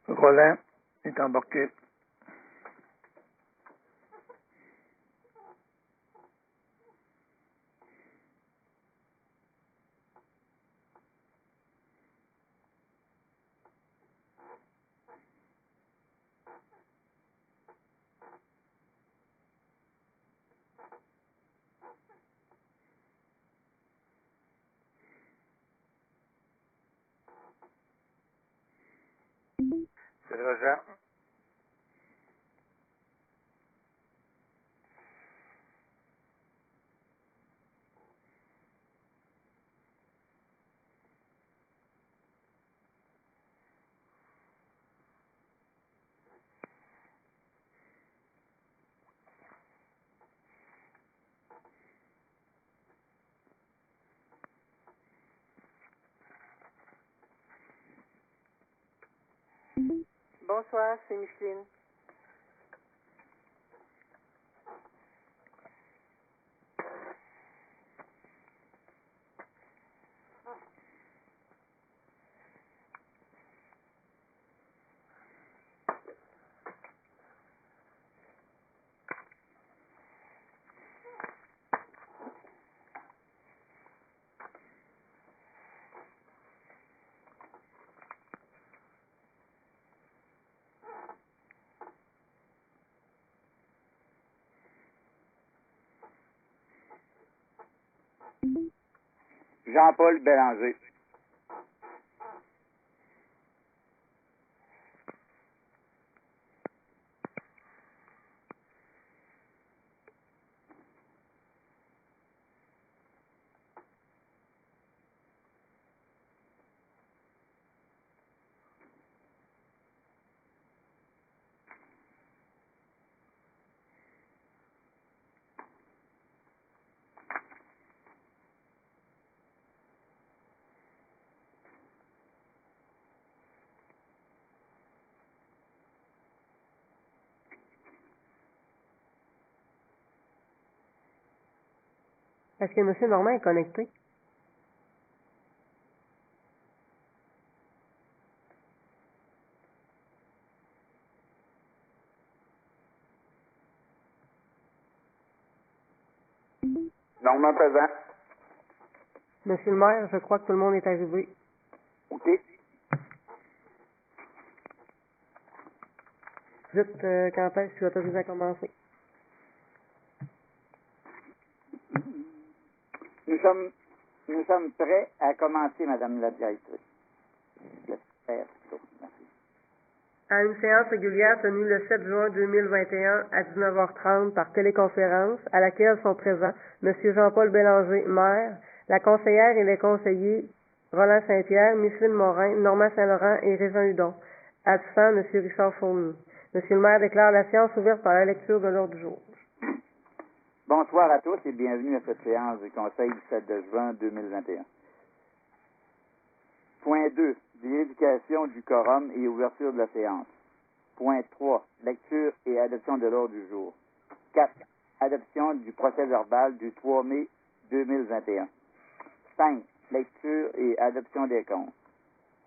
Roland est embarqué. C'est Roger. Bonsoir, c'est Micheline. Jean-Paul Bélanger. Est-ce que M. Normand est connecté? Normand présent. Monsieur le maire, je crois que tout le monde est arrivé. OK. Dites quand est-ce que je suis autorisé à commencer. Nous sommes prêts à commencer, Madame la directrice. Le secrétaire, plutôt. Merci. À une séance régulière tenue le 7 juin 2021 à 19h30 par téléconférence, à laquelle sont présents M. Jean-Paul Bélanger, maire, la conseillère et les conseillers Roland Saint-Pierre, Micheline Morin, Normand Saint-Laurent et Régent Hudon. Absent, M. Richard Fournier. Monsieur le maire déclare la séance ouverte par la lecture de l'ordre du jour. Bonsoir à tous et bienvenue à cette séance du Conseil du 7 juin 2021. Point 2. Vérification du quorum et ouverture de la séance. Point 3. Lecture et adoption de l'ordre du jour. 4. Adoption du procès-verbal du 3 mai 2021. 5. Lecture et adoption des comptes.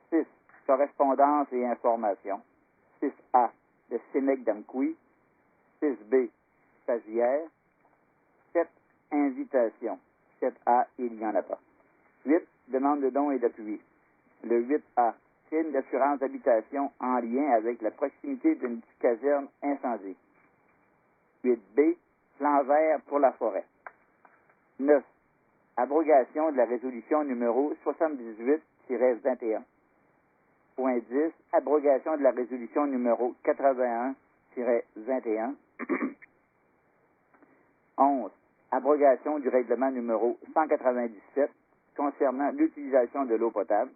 6. Correspondance et information. 6A. Le Sénèque d'Amqui. 6B. Stagiaire. 7. Invitation. 7A. Il n'y en a pas. 8. Demande de dons et d'appui. Le 8A. Crime d'assurance d'habitation en lien avec la proximité d'une caserne incendiée. 8B. Plan vert pour la forêt. 9. Abrogation de la résolution numéro 78-21. Point 10. Abrogation de la résolution numéro 81-21. 11. Abrogation du règlement numéro 197 concernant l'utilisation de l'eau potable.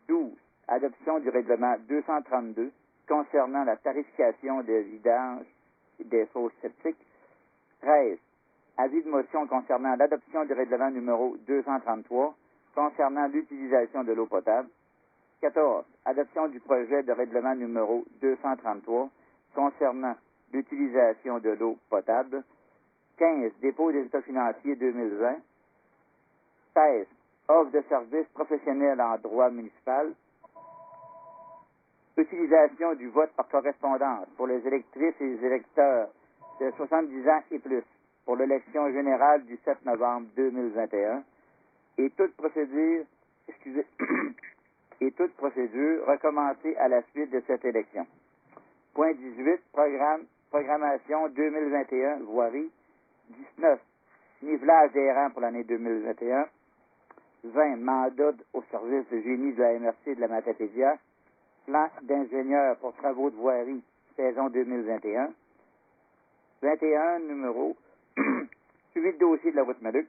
12. Adoption du règlement 232 concernant la tarification des vidanges des fosses septiques. 13. Avis de motion concernant l'adoption du règlement numéro 233 concernant l'utilisation de l'eau potable. 14. Adoption du projet de règlement numéro 233 concernant l'utilisation de l'eau potable. 15. Dépôt des états financiers 2020. 16. Offre de services professionnels en droit municipal. Utilisation du vote par correspondance pour les électrices et les électeurs de 70 ans et plus pour l'élection générale du 7 novembre 2021 et toute procédure, et toute procédure recommencée à la suite de cette élection. Point 18. Programmation 2021, voirie. 19. Nivelage des rangs pour l'année 2021. 20. Mandat au service de génie de la MRC et de la Matapédia. Plan d'ingénieur pour travaux de voirie, saison 2021. 21. Numéro. Suivi de dossier de la route Maluc.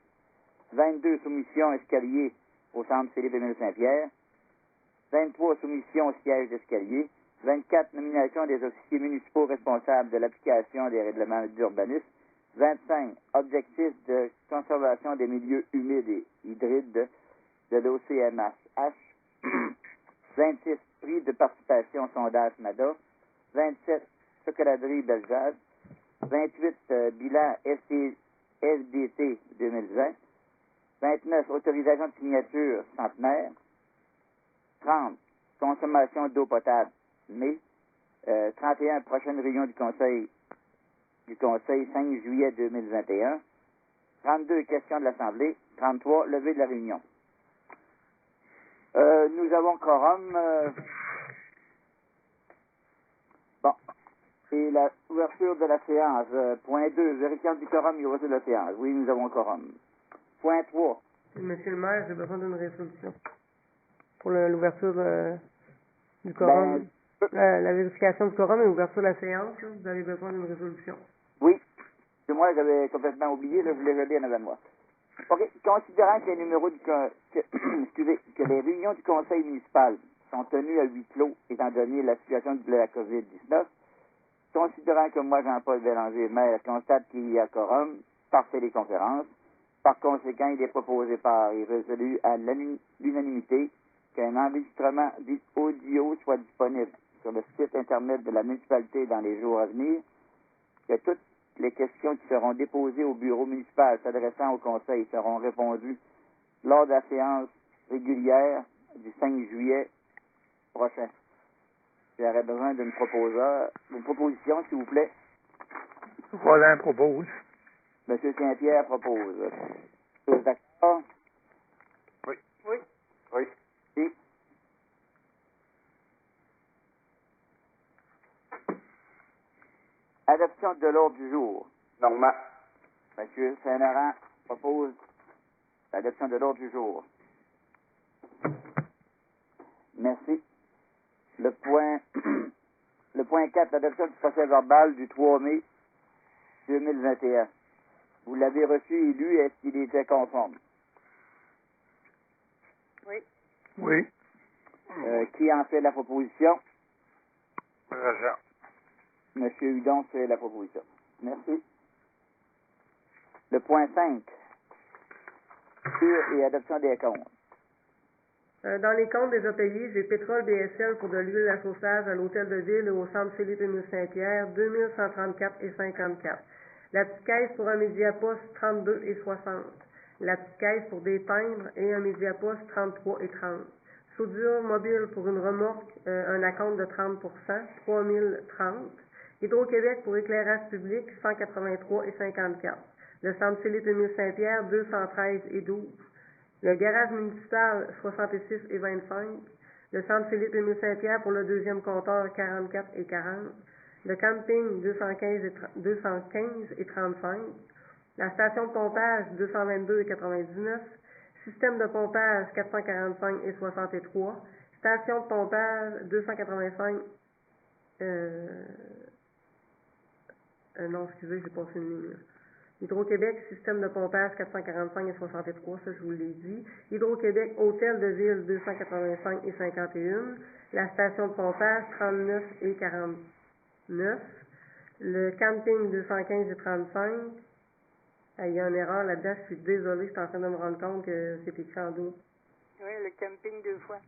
22. Soumission escalier au centre Philippe Émile Saint-Pierre. 23. Soumission au siège d'escalier. 24. Nomination des officiers municipaux responsables de l'application des règlements d'urbanisme. 25. Objectif de conservation des milieux humides et hybrides de l'OCMH. 26. Prix de participation au sondage MADA. 27. Chocolaterie Bellegarde. 28. Bilan SDT 2020. 29. Autorisation de signature centenaire. 30. Consommation d'eau potable. Mai. 31. Prochaine réunion du Conseil 5 juillet 2021. 32. Question de l'Assemblée. 33. Levée de la réunion. Nous avons quorum. Bon. Et l'ouverture de la séance. Point 2. Vérification du quorum et ouverture de la séance. Oui, nous avons quorum. Point 3. Monsieur le maire, j'ai besoin d'une résolution pour l'ouverture du quorum. La vérification du quorum et l'ouverture de la séance, là, vous avez besoin d'une résolution. Oui. C'est moi, j'avais complètement oublié, là, je l'ai gelé en avant de moi. OK. Considérant que les numéros que les réunions du conseil municipal sont tenues à huis clos, étant donné la situation de la COVID-19, considérant que moi, Jean-Paul Bélanger, maire, constate qu'il y a quorum par téléconférence, par conséquent, il est proposé par et résolu à l'unanimité qu'un enregistrement audio soit disponible sur le site Internet de la municipalité dans les jours à venir, que toutes les questions qui seront déposées au bureau municipal s'adressant au conseil seront répondues lors de la séance régulière du 5 juillet prochain. J'aurais besoin d'une proposition, s'il vous plaît. Roland propose. Monsieur Saint-Pierre propose. Tous d'accord? Oui. Oui. Oui. Et adoption de l'ordre du jour. Normand. Monsieur Saint-Laurent propose l'adoption de l'ordre du jour. Merci. Le point 4, l'adoption du procès verbal du 3 mai 2021. Vous l'avez reçu et lu, est-ce qu'il était conforme? Oui. Oui. Qui en fait la proposition? Présent. Monsieur Hudon fait la proposition. Merci. Le point 5. Lecture et adoption des comptes. Dans les comptes déjà payés, j'ai pétrole BSL pour de l'huile à chauffage à l'hôtel de ville et au centre Philippe-Émile Saint-Pierre, 2134 et 54. La petite caisse pour un Mediapost, 32 et 60. La petite caisse pour des timbres et un Mediapost, 33 et 30. Soudure mobile pour une remorque, un acompte de 30 3030. Hydro-Québec pour éclairage public, 183 et 54. Le centre Philippe-Émile Saint-Pierre, 213 et 12. Le garage municipal, 66 et 25. Le centre Philippe-Émile Saint-Pierre pour le deuxième compteur, 44 et 40. Le camping, 215 et 35. La station de pompage, 222 et 99. Système de pompage, 445 et 63. Station de pompage, 285. Non, excusez, j'ai passé une ligne, là. Hydro-Québec, système de pompage 445 et 63, ça je vous l'ai dit. Hydro-Québec, hôtel de ville 285 et 51. La station de pompage 39 et 49. Le camping 215 et 35. Il y a une erreur là-dedans, je suis désolée, je suis en train de me rendre compte que c'est écrit en double. Oui, le camping 2 fois.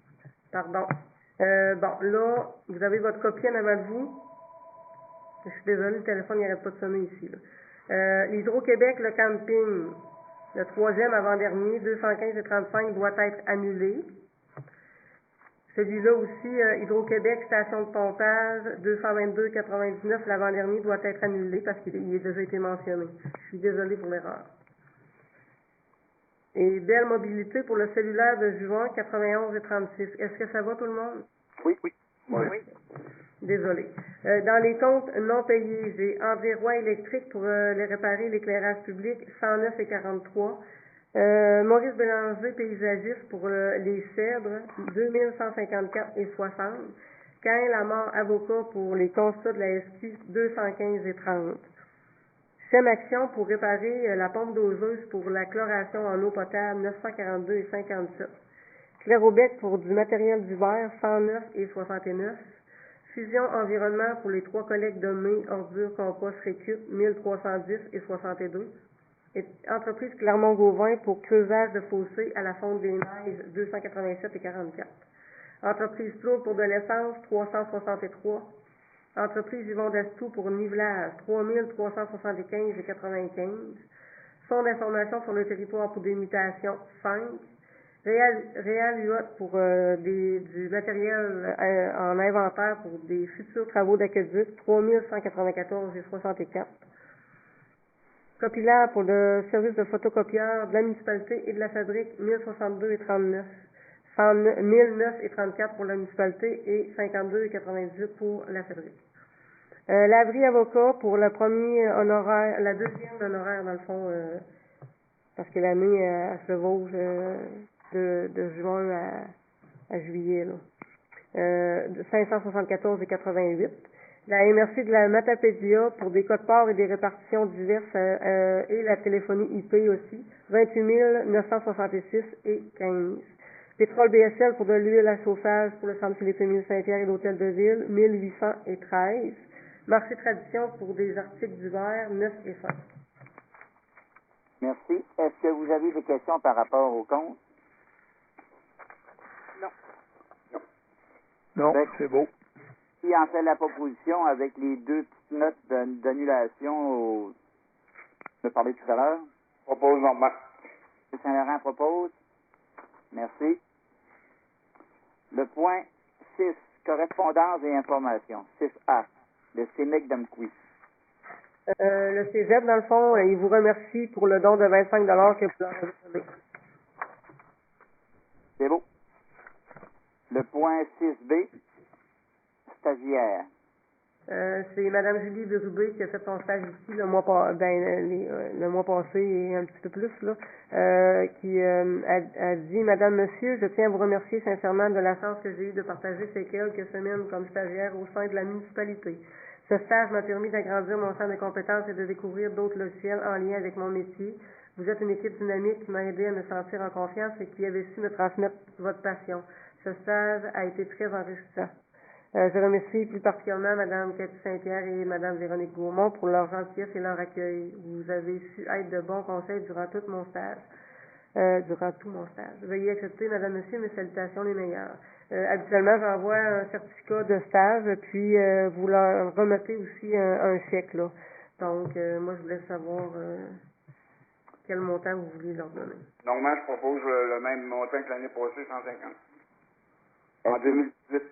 Pardon. Bon, là, vous avez votre copie en avant de vous. Je suis désolée, le téléphone n'arrête pas de sonner ici. L'Hydro-Québec, le camping, le troisième avant-dernier, 215 et 35, doit être annulé. Celui-là aussi, Hydro-Québec, station de pompage, 222,99, l'avant-dernier doit être annulé parce qu'il a déjà été mentionné. Je suis désolée pour l'erreur. Et Belle Mobilité pour le cellulaire de juin, 91 et 36. Est-ce que ça va tout le monde? Oui. Oui. Désolé. Dans les comptes non payés, j'ai André Roy Électrique pour les réparer l'éclairage public, 109 et 43. Maurice Bélanger, paysagiste pour les cèdres, 2154 et 60. Cain Lamar, avocat pour les constats de la SQ, 215 et 30. Sem Action pour réparer la pompe doseuse pour la chloration en eau potable, 942 et 57. Clairobec pour du matériel d'hiver, 109 et 69. Fusion Environnement pour les 3 collectes de mai, ordures, compost, récup, 1310 et 62. Et entreprise Clermont-Gauvin pour creusage de fossés à la fonte des neiges, 287 et 44. Entreprise Plourde pour de l'essence, 363. Entreprise Yvon Destou pour nivelage, 3375 et 95. Fonds d'information sur le territoire pour des mutations, 5. Réal UOT pour du matériel en inventaire pour des futurs travaux d'aqueduc, 3194 et 64. Copilab pour le service de photocopieur de la municipalité et de la fabrique, 1062 et 39. 1009 et 34 pour la municipalité et 52 et 98 pour la fabrique. L'abri avocat pour le premier honoraire, la deuxième honoraire dans le fond, parce que l'année elle se vauge de juin à juillet, là. 574 et 88. La MRC de la Matapédia pour des codes-parts et des répartitions diverses et la téléphonie IP aussi, 28 966 et 15. Pétrole BSL pour de l'huile à chauffage pour le centre Philippe Émile Saint-Pierre et l'hôtel de ville, 1813. Marché Tradition pour des articles d'hiver, 9 et 5. Merci. Est-ce que vous avez des questions par rapport au compte? Non, Fait- c'est beau. Qui en fait la proposition avec les 2 petites notes d'annulation je parlais tout à l'heure? Propose Normand. M. Saint-Laurent propose. Merci. Le point 6, correspondance et information. 6A, le CEMEC d'Amqui. Le Cégep, dans le fond, il vous remercie pour le don de 25 $ que vous leur avez donné. C'est beau. Le point 6B, stagiaire. C'est Mme Julie Berubé qui a fait son stage ici le mois passé et un petit peu plus, là, qui a dit: Madame, Monsieur, je tiens à vous remercier sincèrement de la chance que j'ai eue de partager ces quelques semaines comme stagiaire au sein de la municipalité. Ce stage m'a permis d'agrandir mon champ de compétences et de découvrir d'autres logiciels en lien avec mon métier. Vous êtes une équipe dynamique qui m'a aidé à me sentir en confiance et qui avait su me transmettre votre passion. Ce stage a été très enrichissant. Je remercie plus particulièrement Mme Cathy Saint-Pierre et Mme Véronique Gaumont pour leur gentillesse et leur accueil. Vous avez su être de bons conseils durant tout mon stage. Veuillez accepter, Madame, Monsieur, mes salutations les meilleures. Habituellement, j'envoie un certificat de stage, puis vous leur remettez aussi un chèque, là. Donc, moi, je voulais savoir quel montant vous voulez leur donner. Normalement, je propose le même montant que l'année passée, 150. En 2018.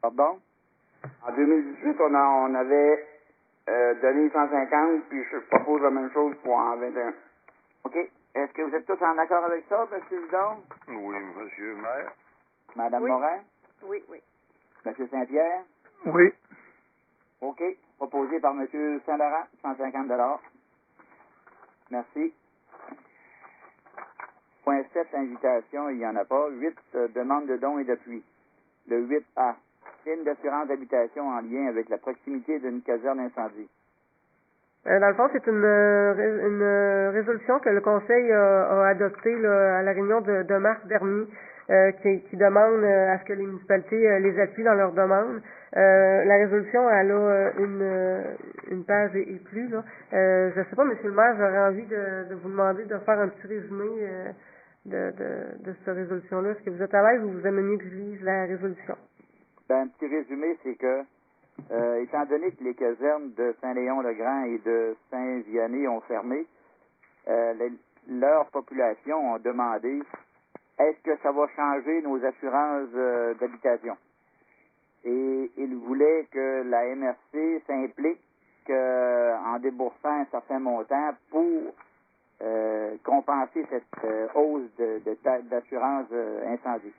Pardon? En 2018, on avait donné 150, puis je propose la même chose pour en 21. OK. Est-ce que vous êtes tous en accord avec ça, M. Vidon? Oui, monsieur le maire. Mme Oui. Morin? Oui, oui. M. Saint-Pierre? Oui. OK. Proposé par M. Saint-Laurent, 150 $. Merci. Point 7, invitation, il n'y en a pas. 8, demande de dons et d'appui. Le 8A, signe d'assurance d'habitation en lien avec la proximité d'une caserne incendie. Dans le fond, c'est une résolution que le Conseil a adoptée là, à la réunion de mars dernier. qui demandent à ce que les municipalités les appuient dans leurs demandes. La résolution, elle a une page et plus. Là. Je ne sais pas, M. le maire, j'aurais envie de vous demander de faire un petit résumé de cette résolution-là. Est-ce que vous êtes à l'aise ou vous aimez mieux que je lise la résolution? Ben, un petit résumé, c'est que, étant donné que les casernes de Saint-Léon-le-Grand et de Saint-Vianney ont fermé, leur population ont demandé est-ce que ça va changer nos assurances d'habitation? Et ils voulaient que la MRC s'implique en déboursant un certain montant pour compenser cette hausse d'assurance incendie.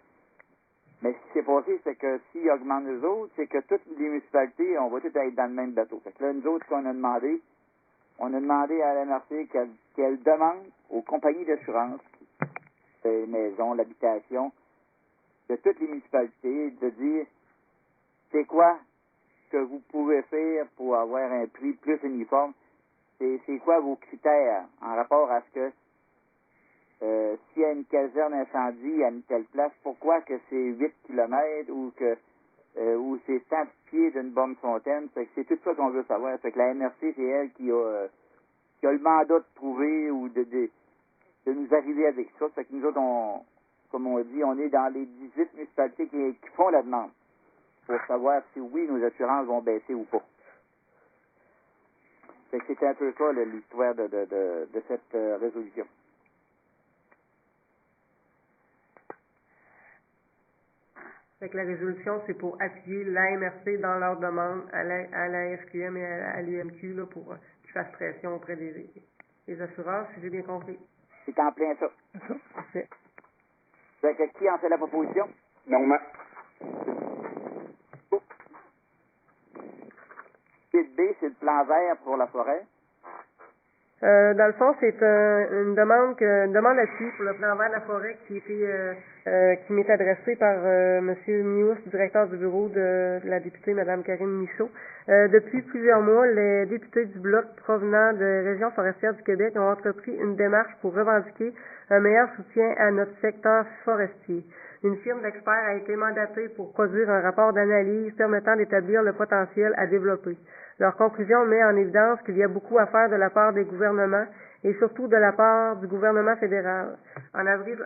Mais ce qui s'est passé, c'est que s'ils augmentent nous autres, c'est que toutes les municipalités, on va tous être dans le même bateau. Fait que là, nous autres, ce qu'on a demandé, on a demandé à la MRC qu'elle demande aux compagnies d'assurance, les maisons, l'habitation, de toutes les municipalités, de dire c'est quoi que vous pouvez faire pour avoir un prix plus uniforme, c'est quoi vos critères en rapport à ce que s'il y a une caserne incendie à une telle place, pourquoi que c'est 8 kilomètres ou que ou c'est 100 pieds d'une bonne fontaine. C'est tout ça qu'on veut savoir. Fait que la MRC, c'est elle qui a le mandat de trouver ou de nous arriver avec ça. Fait que nous autres, comme on dit, on est dans les 18 municipalités qui font la demande pour savoir si oui, nos assurances vont baisser ou pas. Fait que c'était un peu ça l'histoire de cette résolution. Fait que la résolution, c'est pour appuyer la MRC dans leur demande à la SQM et à l'UMQ là, pour qu'ils fassent pression auprès des assureurs, si j'ai bien compris. C'est en plein ça. Parfait. Fait que qui en fait la proposition? Normand. Site B, c'est le plan vert pour la forêt. Dans le fond, c'est une demande d'appui pour le plan vert de la forêt qui m'est adressée par M. Mius, directeur du bureau de la députée Mme Karine Michaud. Depuis plusieurs mois, les députés du Bloc provenant de Région forestière du Québec ont entrepris une démarche pour revendiquer un meilleur soutien à notre secteur forestier. Une firme d'experts a été mandatée pour produire un rapport d'analyse permettant d'établir le potentiel à développer. Leur conclusion met en évidence qu'il y a beaucoup à faire de la part des gouvernements et surtout de la part du gouvernement fédéral. En avril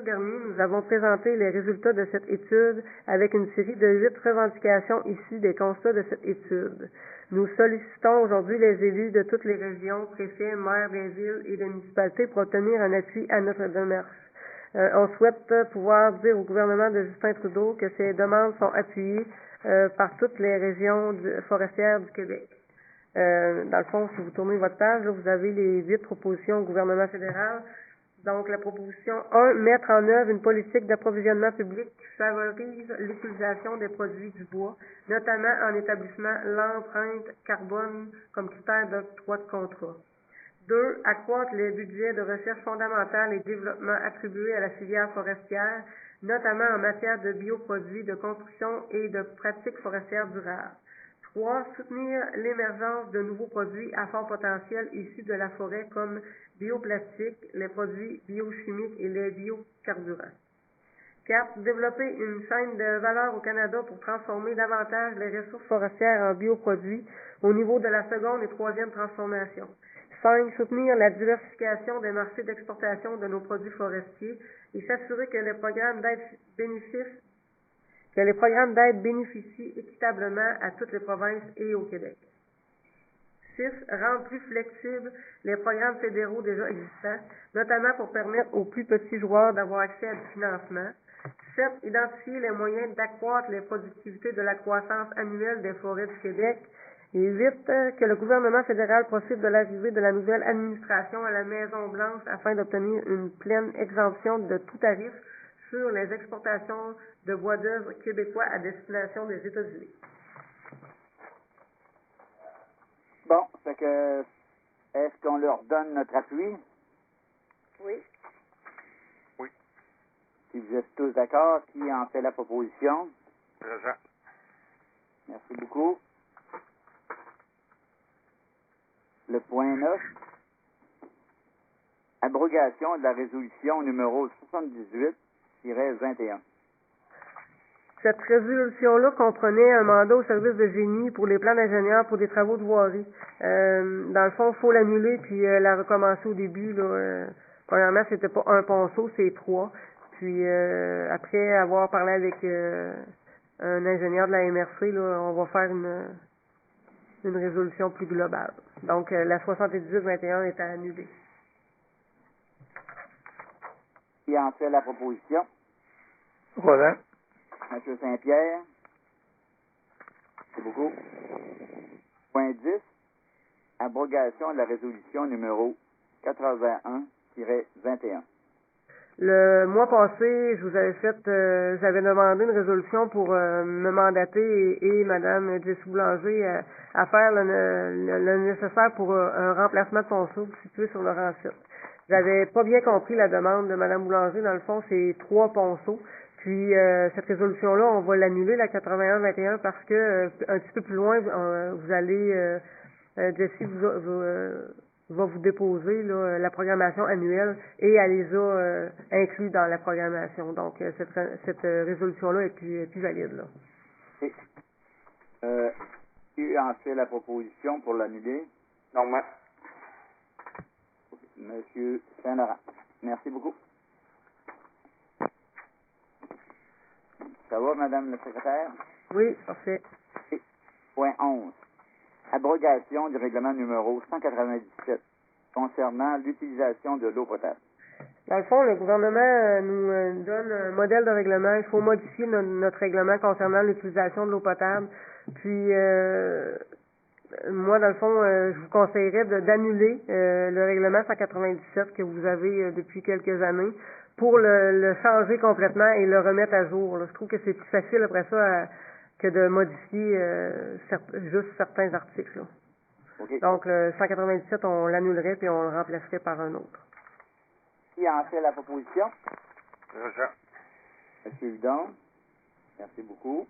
dernier, nous avons présenté les résultats de cette étude avec une série de 8 revendications issues des constats de cette étude. Nous sollicitons aujourd'hui les élus de toutes les régions, préfets, maires des villes et des municipalités pour obtenir un appui à notre démarche. On souhaite pouvoir dire au gouvernement de Justin Trudeau que ces demandes sont appuyées par toutes les régions forestières du Québec. Dans le fond, si vous tournez votre page, là, vous avez les 8 propositions au gouvernement fédéral. Donc, la proposition 1, mettre en œuvre une politique d'approvisionnement public qui favorise l'utilisation des produits du bois, notamment en établissant l'empreinte carbone comme critère d'octroi de contrat. 2. Accroître les budgets de recherche fondamentale et développement attribués à la filière forestière, notamment en matière de bioproduits, de construction et de pratiques forestières durables. 3. Soutenir l'émergence de nouveaux produits à fort potentiel issus de la forêt comme bioplastique, les produits biochimiques et les biocarburants. 4. Développer une chaîne de valeur au Canada pour transformer davantage les ressources forestières en bioproduits au niveau de la seconde et troisième transformation. 5. Soutenir la diversification des marchés d'exportation de nos produits forestiers et s'assurer que les programmes d'aide bénéficient équitablement à toutes les provinces et au Québec. 6. Rendre plus flexibles les programmes fédéraux déjà existants, notamment pour permettre aux plus petits joueurs d'avoir accès à du financement. 7. Identifier les moyens d'accroître les productivités de la croissance annuelle des forêts du Québec. Et 8. Que le gouvernement fédéral profite de l'arrivée de la nouvelle administration à la Maison-Blanche afin d'obtenir une pleine exemption de tout tarif sur les exportations de bois d'œuvre québécois à destination des États-Unis. Bon, fait que, est-ce qu'on leur donne notre appui? Oui. Oui. Si vous êtes tous d'accord, qui en fait la proposition? Présent. Merci beaucoup. Le point 9. Abrogation de la résolution numéro 78 21. Cette résolution-là comprenait un mandat au service de génie pour les plans d'ingénieurs pour des travaux de voirie. Dans le fond, il faut l'annuler puis la recommencer au début. Là, premièrement, c'était pas un ponceau, c'est 3. Puis après avoir parlé avec un ingénieur de la MRC, là, on va faire une résolution plus globale. Donc, la 78-21 est à annuler. Qui en fait la proposition? Roland. M. Saint-Pierre. C'est beaucoup. Point 10. Abrogation de la résolution numéro 81-21. Le mois passé, je vous avais j'avais demandé une résolution pour me mandater et Mme Jessie Boulanger à faire le nécessaire pour un remplacement de ponceau situé sur le rang 7. J'avais pas bien compris la demande de Mme Boulanger. Dans le fond, c'est 3 ponceaux. Puis cette résolution-là, on va l'annuler, la 81-21, parce que un petit peu plus loin, vous allez Jessie va vous déposer là, la programmation annuelle et elle les a inclus dans la programmation. Donc cette résolution-là est plus valide. Là. Et, qui en fait la proposition pour l'annuler? Non, moi. Monsieur Saint-Laurent. Merci beaucoup. Ça va, Madame la secrétaire? Oui, parfait. Et, point 11. Abrogation du règlement numéro 197 concernant l'utilisation de l'eau potable. Dans le fond, le gouvernement nous donne un modèle de règlement. Il faut modifier notre règlement concernant l'utilisation de l'eau potable. Puis, moi, dans le fond, je vous conseillerais d'annuler le règlement 197 que vous avez depuis quelques années pour le changer complètement et le remettre à jour. Là. Je trouve que c'est plus facile après ça que de modifier juste certains articles. Là. Okay. Donc, le 197, on l'annulerait puis on le remplacerait par un autre. Qui en fait la proposition? Jean. Monsieur Hudon. Merci beaucoup.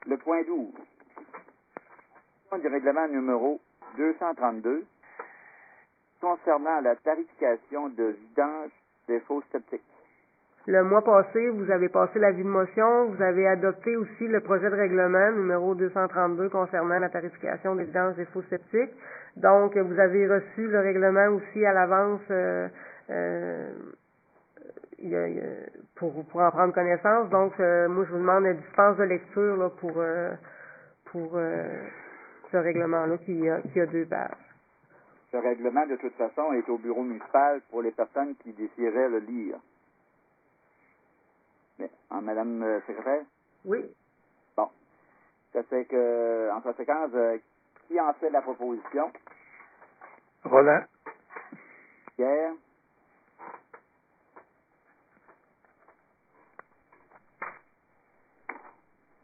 Le point 12. Du règlement numéro 232 concernant la tarification de vidange des fosses septiques. Le mois passé, vous avez passé l'avis de motion, vous avez adopté aussi le projet de règlement numéro 232 concernant la tarification des vidanges des fosses septiques. Donc, vous avez reçu le règlement aussi à l'avance pour en prendre connaissance. Donc, moi, je vous demande une dispense de lecture là, pour ce règlement-là qui a 2 pages. Ce règlement, de toute façon, est au bureau municipal pour les personnes qui désiraient le lire. Mais, Madame la secrétaire? Oui. Bon. Ça fait que, en conséquence, qui en fait la proposition? Roland. Pierre?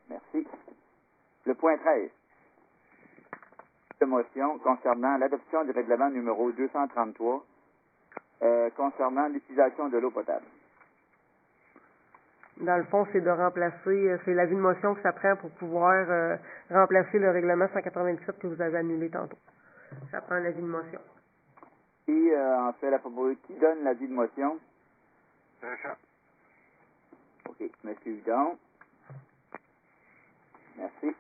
Merci. Le point 13. De motion concernant l'adoption du règlement numéro 233 concernant l'utilisation de l'eau potable. Dans le fond, c'est de remplacer, c'est l'avis de motion que ça prend pour pouvoir remplacer le règlement 197 que vous avez annulé tantôt. Ça prend un avis de motion. Qui en fait la proposition? Qui donne l'avis de motion? Jean. OK. Monsieur Hudon. Merci.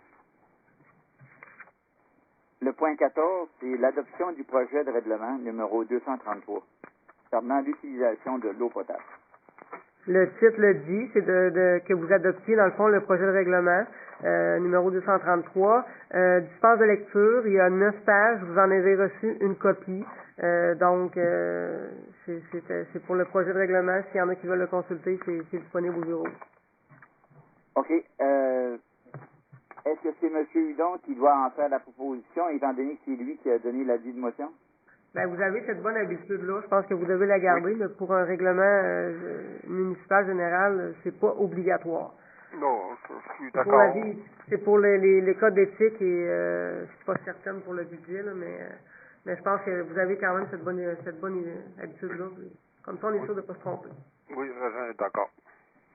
Le point 14, c'est l'adoption du projet de règlement numéro 233 concernant l'utilisation de l'eau potable. Le titre le dit, c'est que vous adoptiez, dans le fond, le projet de règlement numéro 233. Dispense de lecture, il y a 9 pages, vous en avez reçu une copie. Donc, c'est pour le projet de règlement. S'il y en a qui veulent le consulter, c'est disponible au bureau. OK. Est-ce que c'est M. Hudon qui doit en faire la proposition, étant donné que c'est lui qui a donné l'avis de motion? Ben, vous avez cette bonne habitude-là. Je pense que vous devez la garder. Mais pour un règlement municipal général, c'est pas obligatoire. Non, je suis d'accord. C'est pour les codes d'éthique et je suis pas certaine pour le budget, là, mais je pense que vous avez quand même cette bonne habitude-là. Comme ça, on est sûr de ne pas se tromper. Oui, Jean est d'accord.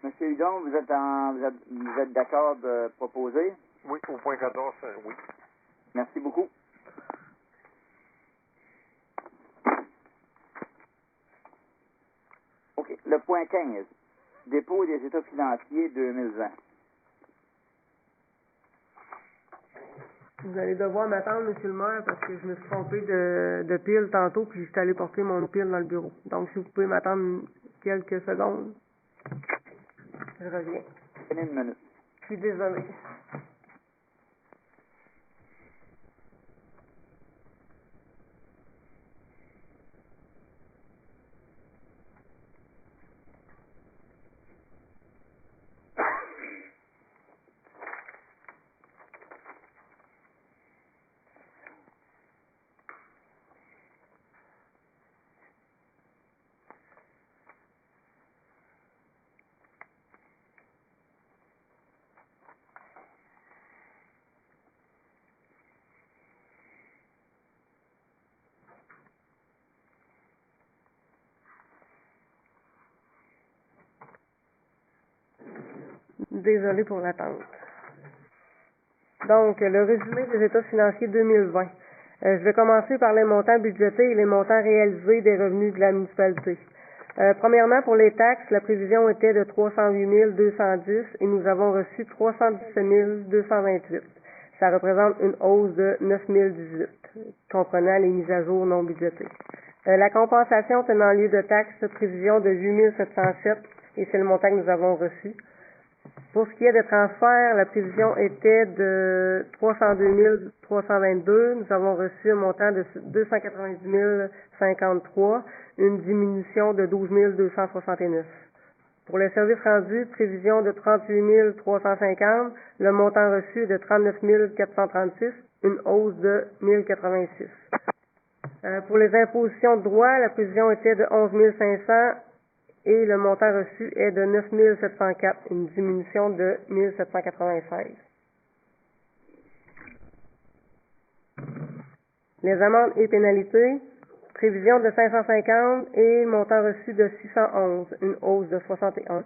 Monsieur Hudon, vous êtes d'accord de proposer? Oui, au point 14, oui. Merci beaucoup. Le point 15. Dépôt des états financiers 2020. Vous allez devoir m'attendre, monsieur le maire, parce que je me suis trompé de pile tantôt, puis j'étais allé porter mon pile dans le bureau. Donc, si vous pouvez m'attendre quelques secondes, je reviens. Prenez une minute. Je suis désolé. Désolé pour l'attente. Donc, le résumé des états financiers 2020. Je vais commencer par les montants budgétés et les montants réalisés des revenus de la municipalité. Premièrement, pour les taxes, la prévision était de 308 210 et nous avons reçu 317 228. Ça représente une hausse de 9 018, comprenant les mises à jour non budgétées. La compensation tenant lieu de taxes, prévision de 8 707 et c'est le montant que nous avons reçu. Pour ce qui est de transfert, la prévision était de 302 322. Nous avons reçu un montant de 290 053, une diminution de 12 269. Pour les services rendus, prévision de 38 350, le montant reçu est de 39 436, une hausse de 1086. Pour les impositions de droit, la prévision était de 11 500 et le montant reçu est de 9 704, une diminution de 1 796. Les amendes et pénalités, prévision de 550 et montant reçu de 611, une hausse de 61.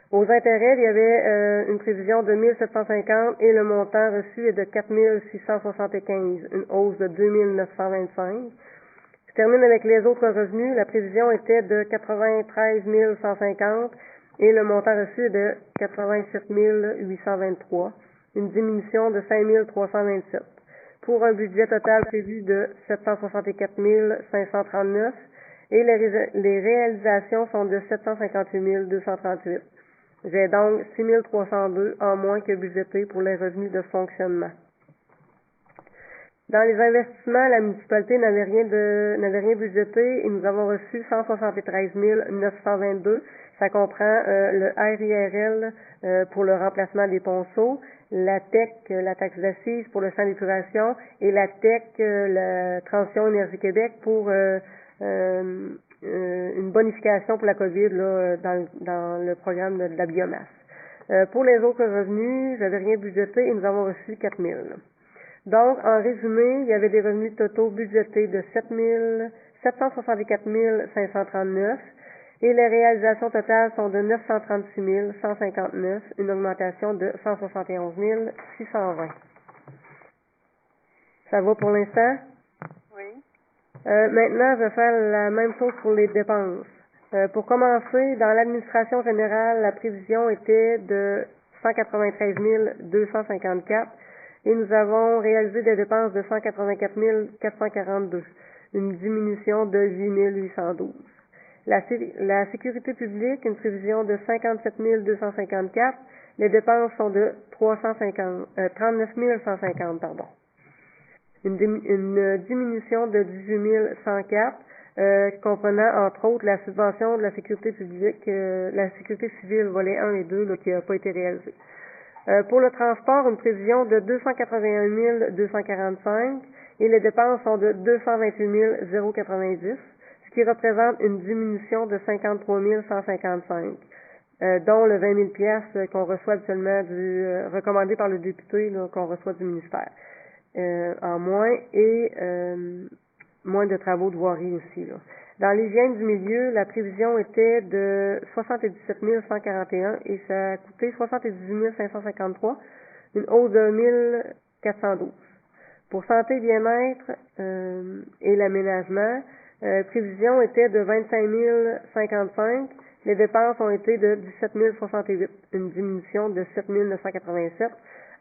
Aux intérêts, il y avait une prévision de 1 750 et le montant reçu est de 4 675, une hausse de 2 925. Je termine avec les autres revenus. La prévision était de 93 150 et le montant reçu est de 87 823, une diminution de 5 327. Pour un budget total prévu de 764 539 et les réalisations sont de 758 238. J'ai donc 6 302 en moins que budgété pour les revenus de fonctionnement. Dans les investissements, la municipalité n'avait rien budgété et nous avons reçu 173 922. Ça comprend le RIRL pour le remplacement des ponceaux, la TEC, la taxe d'assises pour le centre d'épuration et la TEC, la Transition Énergie Québec pour une bonification pour la COVID là, dans le programme de la biomasse. Pour les autres revenus, j'avais rien budgété et nous avons reçu 4 000. Donc, en résumé, il y avait des revenus totaux budgétés de 764 539 et les réalisations totales sont de 936 159, une augmentation de 171 620. Ça va pour l'instant? Oui. Maintenant, je vais faire la même chose pour les dépenses. Pour commencer, dans l'administration générale, la prévision était de 193 254 et nous avons réalisé des dépenses de 184 442, une diminution de 8 812. La sécurité publique, une prévision de 57 254, les dépenses sont de 39 150, pardon. Une diminution de 18 104, comprenant entre autres la subvention de la sécurité publique, la sécurité civile volet 1 et 2 là, qui n'a pas été réalisée. Pour le transport, une prévision de 281 245 et les dépenses sont de 228 090, ce qui représente une diminution de 53 155, dont le 20 000 piastres qu'on reçoit habituellement recommandé par le député là, qu'on reçoit du ministère en moins et moins de travaux de voirie aussi. Là. Dans l'hygiène du milieu, la prévision était de 77 141 et ça a coûté 78 553, une hausse de 1 412. Pour santé et bien-être et l'aménagement, Prévision était de 25 055. Les dépenses ont été de 17 068, une diminution de 7 987.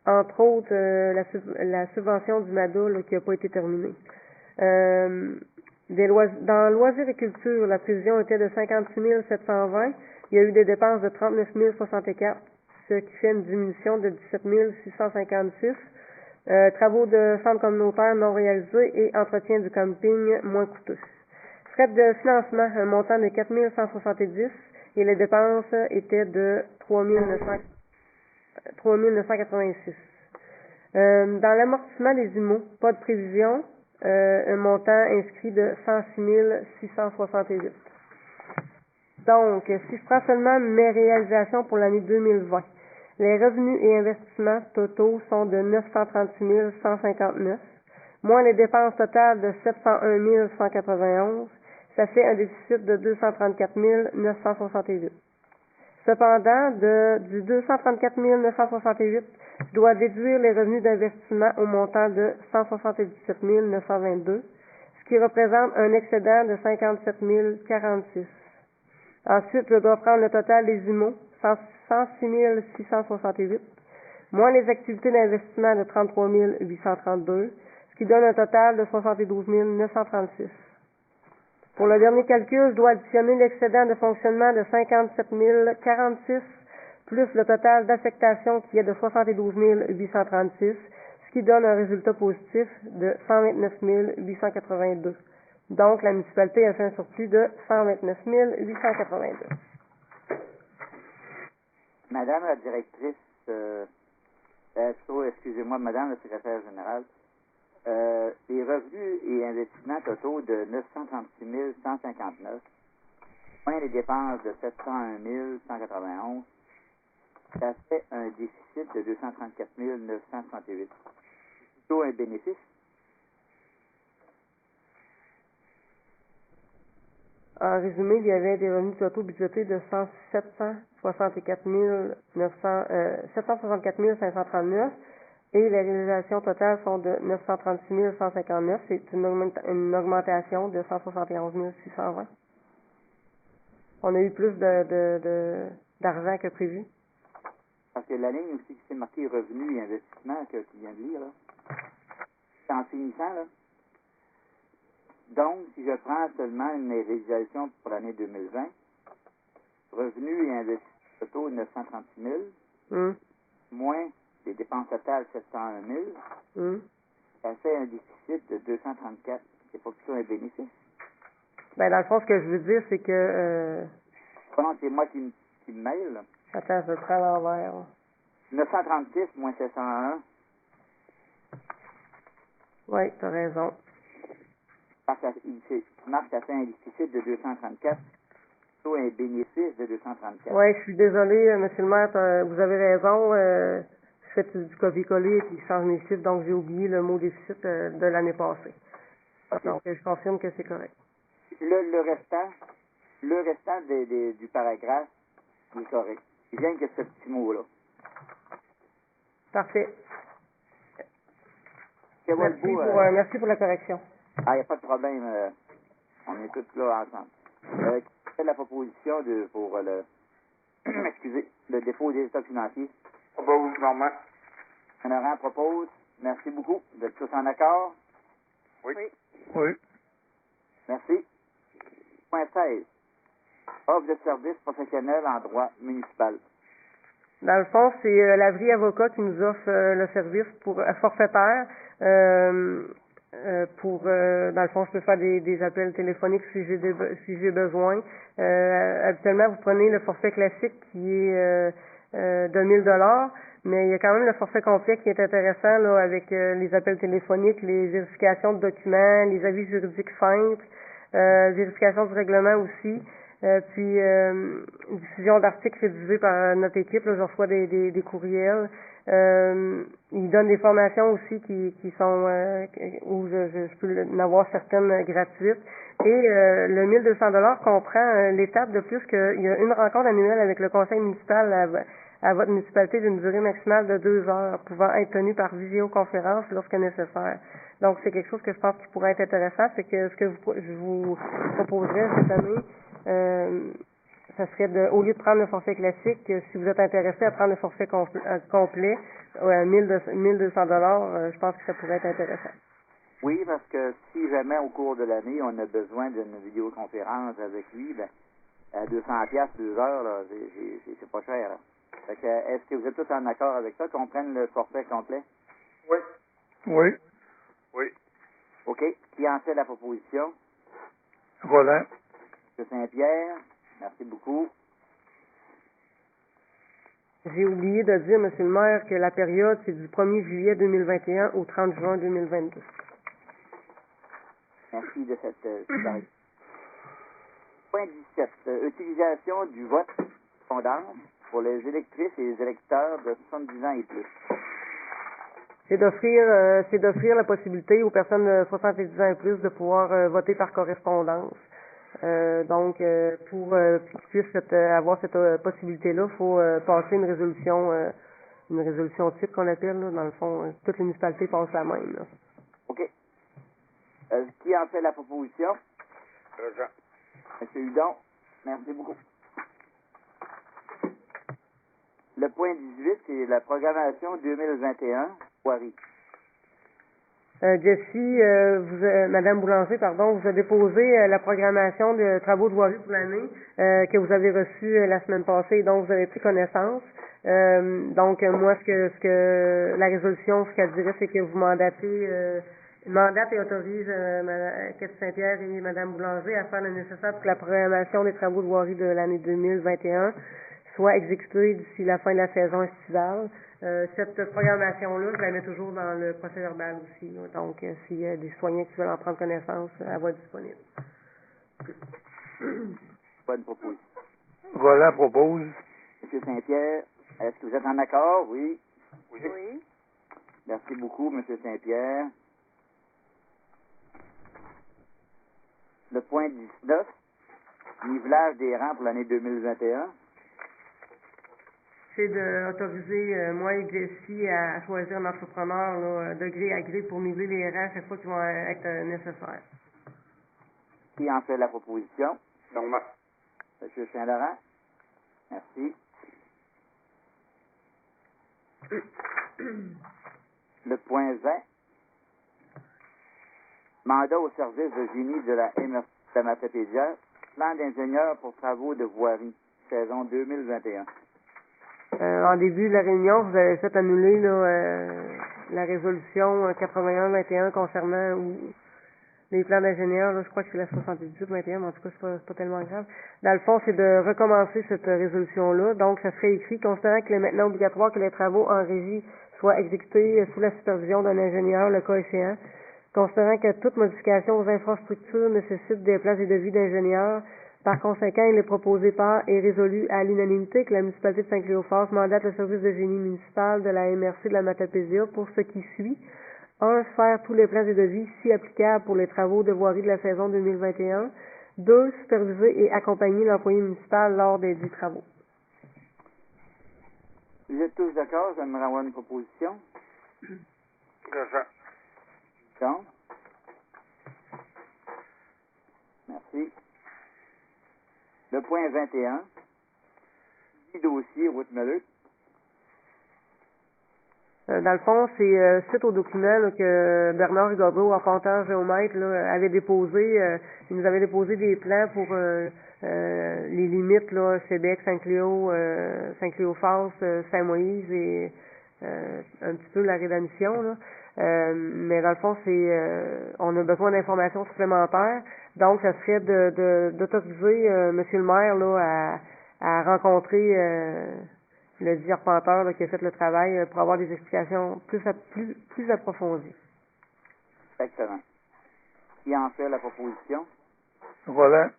Entre autres, la subvention du MADA là, qui n'a pas été terminée. Dans loisirs et culture, la prévision était de 56 720. Il y a eu des dépenses de 39 064, ce qui fait une diminution de 17 656. Travaux de centres communautaires non réalisés et entretien du camping moins coûteux. Frais de financement, un montant de 4 170 et les dépenses étaient de 3 986. Dans l'amortissement des IMO, pas de prévision, un montant inscrit de 106 668. Donc, si je prends seulement mes réalisations pour l'année 2020, les revenus et investissements totaux sont de 936 159, moins les dépenses totales de 701 191, ça fait un déficit de 234 968. Cependant, du 234 968, je dois déduire les revenus d'investissement au montant de 177 922, ce qui représente un excédent de 57 046. Ensuite, je dois prendre le total des IMO, 106 668, moins les activités d'investissement de 33 832, ce qui donne un total de 72 936. Pour le dernier calcul, je dois additionner l'excédent de fonctionnement de 57 046, plus le total d'affectation qui est de 72 836, ce qui donne un résultat positif de 129 882. Donc, la municipalité a fait un surplus de 129 882. Madame la directrice, excusez-moi, Madame la secrétaire générale, les revenus et investissements totaux de 936 159, moins les dépenses de 701 191, ça fait un déficit de 234 968. Plutôt un bénéfice. En résumé, il y avait des revenus totaux budgétés de 764 539 et les réalisations totales sont de 936 159. C'est une augmentation de 171 620. On a eu plus d'argent que prévu. Parce que la ligne aussi qui s'est marquée revenus et investissements que tu viens de lire, là, c'est en finissant, là. Donc, si je prends seulement mes réalisations pour l'année 2020, revenus et investissements totaux 936 000, moins les dépenses totales 701 000, ça fait un déficit de 234. C'est pas plutôt un bénéfice? Ben, dans le fond, ce que je veux dire, c'est que... Non, c'est moi qui me mêle, là. Attends, je vais prendre à l'envers. 936 moins 701. Oui, tu as raison. Parce que Marc a fait un déficit de 234, plutôt un bénéfice de 234. Oui, je suis désolé, monsieur le maire, vous avez raison. Je fais du copier-coller et puis je change mes chiffres, donc j'ai oublié le mot déficit de l'année passée. Okay. Donc, je confirme que c'est correct. Le restant du paragraphe, il est correct. Il vient que ce petit mot-là. Parfait. Merci pour la correction. Ah, il n'y a pas de problème. On est tous là ensemble. Quelle est la proposition pour le le dépôt des états financiers? Normalement. Honorant propose. Merci beaucoup. Vous êtes tous en accord? Oui. Oui. Merci. Point 16. Offre de services professionnels en droit municipal. Dans le fond, c'est l'Avri Avocat qui nous offre le service pour forfaitaire. Dans le fond, je peux faire des appels téléphoniques si j'ai besoin. Habituellement, vous prenez le forfait classique qui est de 1 000 $, mais il y a quand même le forfait complet qui est intéressant là, avec les appels téléphoniques, les vérifications de documents, les avis juridiques simples, vérification du règlement aussi. Puis diffusion d'articles rédigés par notre équipe, là, je reçois des courriels. Ils donnent des formations aussi qui sont où je peux en avoir certaines gratuites. Et le 1 200 $ comprend l'étape de plus qu'il y a une rencontre annuelle avec le conseil municipal à votre municipalité d'une durée maximale de 2 heures, pouvant être tenue par visioconférence lorsque nécessaire. Donc, c'est quelque chose que je pense qui pourrait être intéressant, c'est que ce que je vous proposerais cette année, ça serait au lieu de prendre le forfait classique, si vous êtes intéressé à prendre le forfait complet, 1200 $, je pense que ça pourrait être intéressant. Oui, parce que si jamais au cours de l'année, on a besoin d'une vidéoconférence avec lui, ben, à 200 piastres 2 heures, là, c'est pas cher. Là. Fait que, est-ce que vous êtes tous en accord avec ça, qu'on prenne le forfait complet? Oui. Oui. Oui. OK. Qui en fait la proposition? Roland. M. Saint-Pierre. Merci beaucoup. J'ai oublié de dire, M. le maire, que la période, c'est du 1er juillet 2021 au 30 juin 2022. Merci de cette clarification. Point 17. Utilisation du vote correspondance pour les électrices et les électeurs de 70 ans et plus. C'est d'offrir la possibilité aux personnes de 70 ans et plus de pouvoir voter par correspondance. Donc, pour qu'ils puissent avoir cette possibilité-là, il faut passer une résolution type qu'on appelle, là, dans le fond, toutes les municipalités passent la même. Là. OK. Qui en fait la proposition? Jean. M. Hudon, merci beaucoup. Le point 18, c'est la programmation 2021, voirie. Jessie, Madame Boulanger, pardon, vous a déposé la programmation de travaux de voirie pour l'année que vous avez reçue la semaine passée, dont vous avez pris connaissance. Donc, moi, ce que la résolution, ce qu'elle dirait, c'est que vous mandate et autorise Cathy Saint-Pierre et Madame Boulanger à faire le nécessaire pour que la programmation des travaux de voirie de l'année 2021 soit exécutée d'ici la fin de la saison estivale. Cette programmation-là, je la mets toujours dans le procès verbal aussi. Là. Donc, s'il y a des citoyens qui veulent en prendre connaissance, elle va être disponible. Bonne proposition. Roland propose. M. Saint-Pierre, est-ce que vous êtes en accord? Oui. Oui. Merci beaucoup, M. Saint-Pierre. Le point 19, nivelage des rangs pour l'année 2021. C'est d'autoriser moi et Jessie à choisir un entrepreneur là, de gré à gré pour niveler les rangs chaque fois qu'ils vont être nécessaires. Qui en fait la proposition? Normand. M. Saint-Laurent. Merci. Le point 20. Mandat au service de génie de la MRC de Matapédia. Plan d'ingénieur pour travaux de voirie. Saison 2021. En début de la réunion, vous avez fait annuler là, la résolution 81-21 concernant les plans d'ingénieurs. Là, je crois que c'est la 78-21, mais en tout cas, c'est pas tellement grave. Dans le fond, c'est de recommencer cette résolution-là. Donc, ça serait écrit, considérant qu'il est maintenant obligatoire que les travaux en régie soient exécutés sous la supervision d'un ingénieur, le cas échéant. Considérant que toute modification aux infrastructures nécessite des places et devis d'ingénieurs, par conséquent, il est proposé par et résolu à l'unanimité que la municipalité de Saint-Cléophas mandate le service de génie municipal de la MRC de la Matapédia pour ce qui suit. 1. Faire tous les plans et devis, si applicables pour les travaux de voirie de la saison 2021. 2. Superviser et accompagner l'employé municipal lors des dits travaux. Vous êtes tous d'accord? J'aimerais avoir une proposition. Jean. Donc. Merci. Le point 21. Dossier route Meleux. Dans le fond, c'est suite au document là, que Bernard Rigaudreau, arpenteur géomètre, là, avait déposé. Il nous avait déposé des plans pour les limites là, Sébec, Saint-Cléo, Saint-Cléophas, Saint-Moïse et un petit peu la rédemption. Là. Mais dans le fond, on a besoin d'informations supplémentaires. Donc, ça serait d'autoriser Monsieur le maire là, à rencontrer le dit arpenteur là, qui a fait le travail pour avoir des explications plus approfondies. Excellent. Qui en fait la proposition? Roland.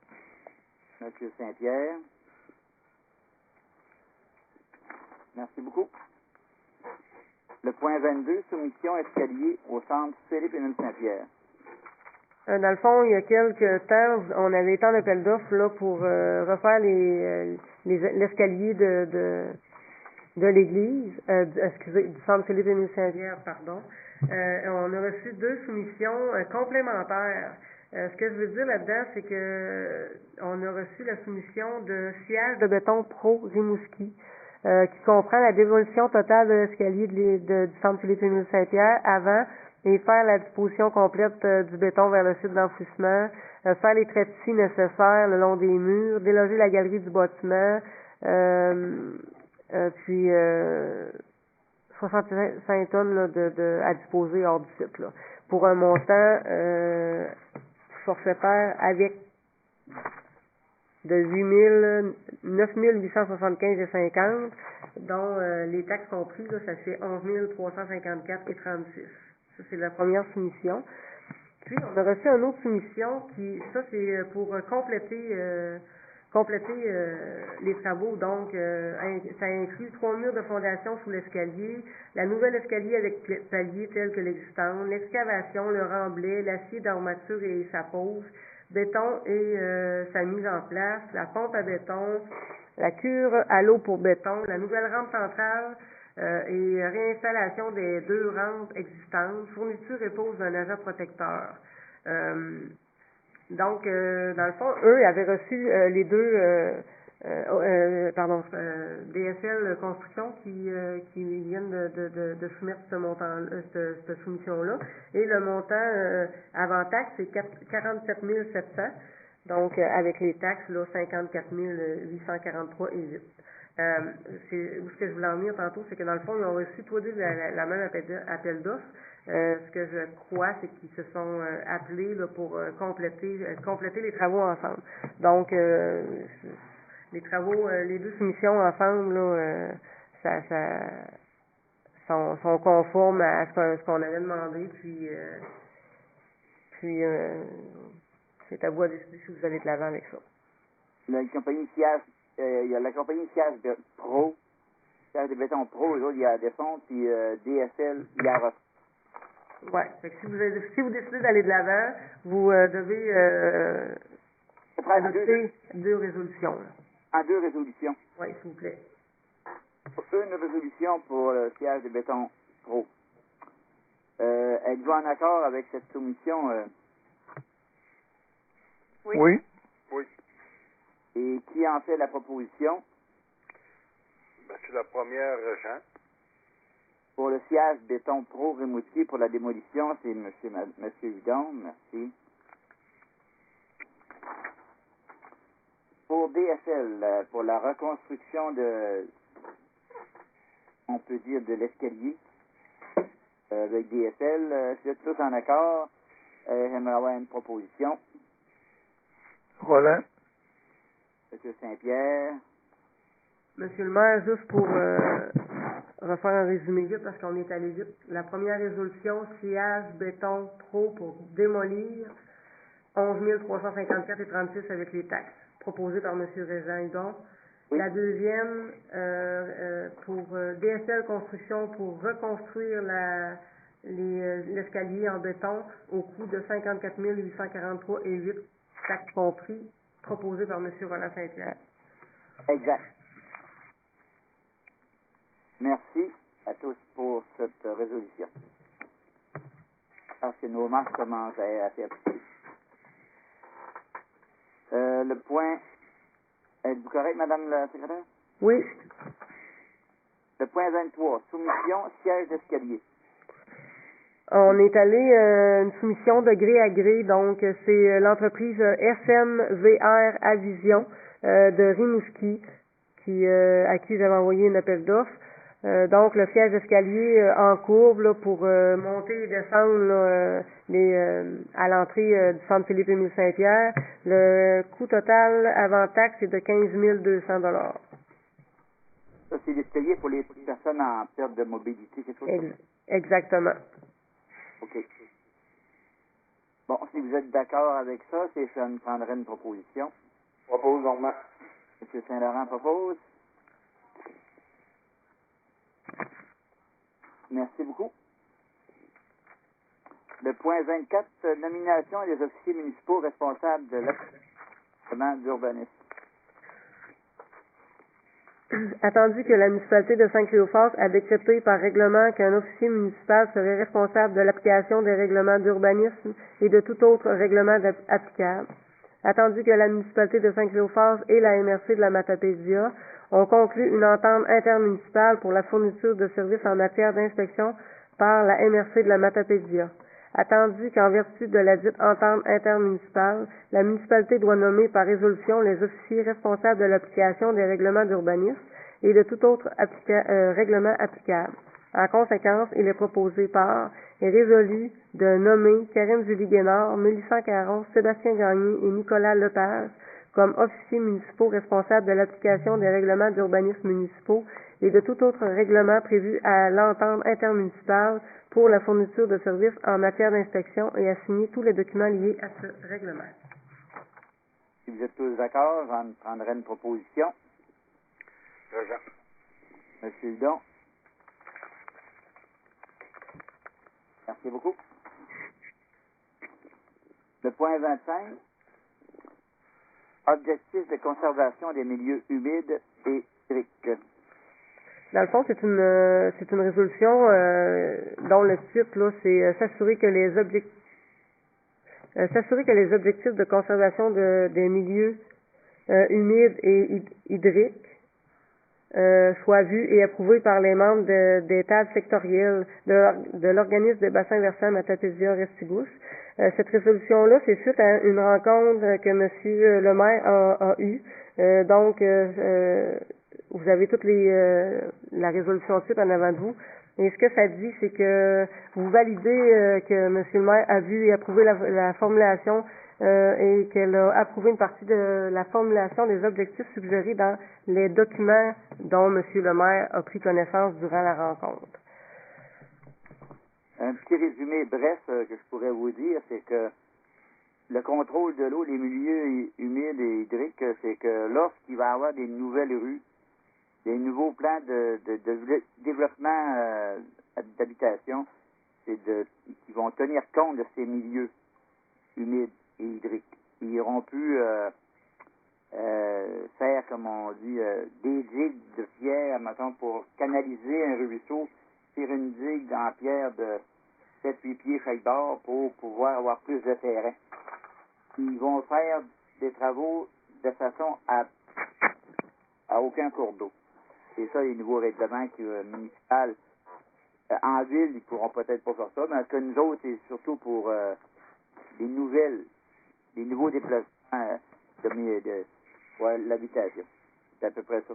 Monsieur Saint-Pierre. Merci beaucoup. Le point 22, soumission escalier au centre Philippe-Émile Saint-Pierre. Dans le fond, il y a quelques temps, on avait été en appel d'offres là, pour refaire l'escalier de l'Église, du Centre Philippe-Émile Saint-Pierre, pardon. On a reçu 2 soumissions complémentaires. Ce que je veux dire là-dedans, c'est que on a reçu la soumission de sillage de béton pro Rimouski, qui comprend la démolition totale de l'escalier du Centre Philippe-Émile Saint-Pierre avant et faire la disposition complète du béton vers le site d'enfouissement, faire les traits de scie nécessaires le long des murs, déloger la galerie du bâtiment, puis 65 tonnes là, à disposer hors du site, là, pour un montant forfaitaire avec de 9 875,50, dont les taxes comprises, là, ça fait 11 354,36. Ça, c'est la première soumission. Puis, on a reçu une autre soumission qui, ça, c'est pour compléter les travaux. Donc, ça inclut 3 murs de fondation sous l'escalier, la nouvelle escalier avec palier tel que l'existant, l'excavation, le remblai, l'acier d'armature et sa pose, béton et sa mise en place, la pompe à béton, la cure à l'eau pour béton, la nouvelle rampe centrale et réinstallation des 2 rampes existantes, fourniture et pose d'un agent protecteur. Donc, dans le fond, eux avaient reçu les 2 DSL Construction qui viennent de soumettre ce montant, cette soumission-là. Et le montant avant taxe, c'est 47 700. Donc, avec les taxes, là, 54 843,08. Ce que je voulais en venir tantôt, c'est que dans le fond, ils ont reçu tous les deux la même appel d'offres. Ce que je crois, c'est qu'ils se sont appelés là, pour compléter les travaux ensemble. Donc, les travaux, les 2 soumissions ensemble, là, sont conformes à ce qu'on avait demandé. Puis c'est à vous à décider si vous allez de l'avant avec ça. La compagnie Siage, il y a la compagnie Siage de Pro, Siage de béton Pro, eux autres, il y a des fonds, puis DSL, il y a ouais. Fait que si vous décidez d'aller de l'avant, vous devez adopter 2 résolutions. Là. En 2 résolutions. Oui, s'il vous plaît. Une résolution pour le siège de béton Pro. Êtes-vous en accord avec cette soumission? Oui. Oui. Oui. Et qui en fait la proposition? Ben, c'est la première, Jean. Pour le siège béton Pro Rimouski pour la démolition, c'est M. Hudon. Merci. Pour DSL, pour la reconstruction on peut dire, de l'escalier, avec DSL, si vous êtes tous en accord, j'aimerais avoir une proposition. Roland. M. Saint-Pierre. Monsieur le maire, juste pour refaire un résumé vite, parce qu'on est allé vite. La première résolution, sillage béton Pro pour démolir 11 354,36 avec les taxes, proposée par M. Régent Hudon. Oui. La deuxième, pour DSL Construction pour reconstruire l'escalier en béton au coût de 54 843,08, taxes compris, proposée par M. Roland Saint-Pierre. Exact. Merci à tous pour cette résolution. Parce que nos marches commencent à faire petit. Le point... Êtes-vous correct, Madame la secrétaire? Oui. Le point 23, soumission, siège d'escalier. On est allé une soumission de gré à gré, donc c'est l'entreprise SMVR Avision de Rimouski à qui j'avais envoyé un appel d'offres. Donc le siège d'escalier en courbe là, pour monter et descendre là, à l'entrée du centre Philippe-Émile Saint-Pierre. Le coût total avant taxe est de 15 200 $. Ça, c'est l'escalier pour les personnes en perte de mobilité, quelque chose comme ça. Exactement. OK. Bon, si vous êtes d'accord avec ça, je prendrai une proposition. Propose normalement. M. Saint-Laurent propose. Merci beaucoup. Le point 24, nomination des officiers municipaux responsables de l'approvisionnement d'urbanisme. Attendu que la municipalité de Saint-Cléophas a décrété par règlement qu'un officier municipal serait responsable de l'application des règlements d'urbanisme et de tout autre règlement applicable. Attendu que la municipalité de Saint-Cléophas et la MRC de la Matapédia ont conclu une entente intermunicipale pour la fourniture de services en matière d'inspection par la MRC de la Matapédia. Attendu qu'en vertu de la dite entente intermunicipale, la municipalité doit nommer par résolution les officiers responsables de l'application des règlements d'urbanisme et de tout autre règlement applicable. En conséquence, il est proposé par et résolu de nommer Karine Julie Guénard, Mélissa Caron, Sébastien Gagné et Nicolas Lepage comme officiers municipaux responsables de l'application des règlements d'urbanisme municipaux et de tout autre règlement prévu à l'entente intermunicipale pour la fourniture de services en matière d'inspection et à signer tous les documents liés à ce règlement. Si vous êtes tous d'accord, j'en prendrai une proposition. Monsieur Hudon. Merci beaucoup. Le point 25. Objectif de conservation des milieux humides et hydriques. Dans le fond, c'est une résolution dont le titre là, c'est s'assurer que les objectifs de conservation des milieux humides et hydriques soient vus et approuvés par les membres des tables sectorielles de l'organisme des bassins versants Matapédia-Restigouche. Cette résolution-là, c'est suite à une rencontre que M. le maire a eue. Vous avez toute la résolution type en avant de vous. Et ce que ça dit, c'est que vous validez que M. le maire a vu et approuvé la formulation et qu'elle a approuvé une partie de la formulation des objectifs suggérés dans les documents dont M. le maire a pris connaissance durant la rencontre. Un petit résumé bref que je pourrais vous dire, c'est que le contrôle de l'eau, les milieux humides et hydriques, c'est que lorsqu'il va y avoir des nouvelles rues, des nouveaux plans de développement d'habitation, c'est qui vont tenir compte de ces milieux humides et hydriques. Ils n'auront plus faire, comme on dit, des digues de pierre, mettons, pour canaliser un ruisseau, faire une digue en pierre de 7-8 pieds chaque bord pour pouvoir avoir plus de terrain. Ils vont faire des travaux de façon à aucun cours d'eau. C'est ça les nouveaux règlements municipaux. En ville, ils ne pourront peut-être pas faire ça, mais que nous autres, c'est surtout pour des nouveaux déplacements pour l'habitation. C'est à peu près ça.